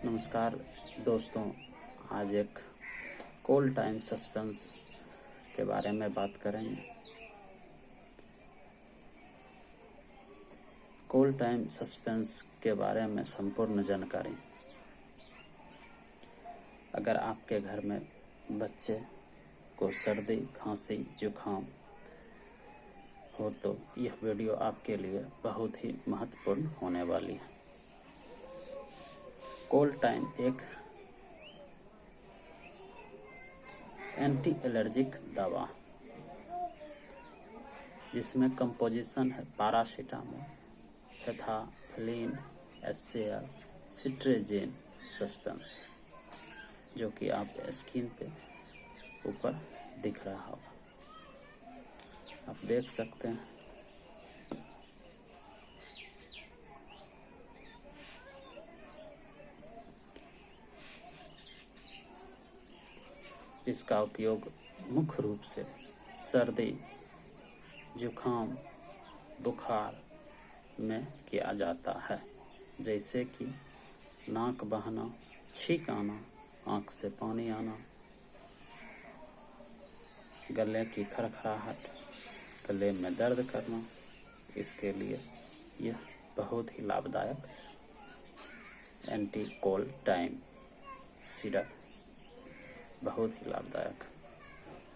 नमस्कार दोस्तों, आज एक कोल्ड टाइम सस्पेंस के बारे में बात करेंगे। कोल्ड टाइम सस्पेंस के बारे में संपूर्ण जानकारी। अगर आपके घर में बच्चे को सर्दी, खांसी, जुखाम हो तो यह वीडियो आपके लिए बहुत ही महत्वपूर्ण होने वाली है। कोल्ड टाइम एक एंटी एलर्जिक दवा जिसमें कंपोजिशन है पैरासीटामोल, एथाफ्लिन, एचसीएल, सिट्रेजिन सस्पेंस, जो कि आप स्क्रीन पे ऊपर दिख रहा होगा, आप देख सकते हैं। जिसका उपयोग मुख्य रूप से सर्दी, जुखाम, बुखार में किया जाता है, जैसे कि नाक बहना, छींक आना, आँख से पानी आना, गले की खरखराहट, गले में दर्द करना। इसके लिए यह बहुत ही लाभदायक एंटी कोल्ड टाइम सिरप बहुत ही लाभदायक।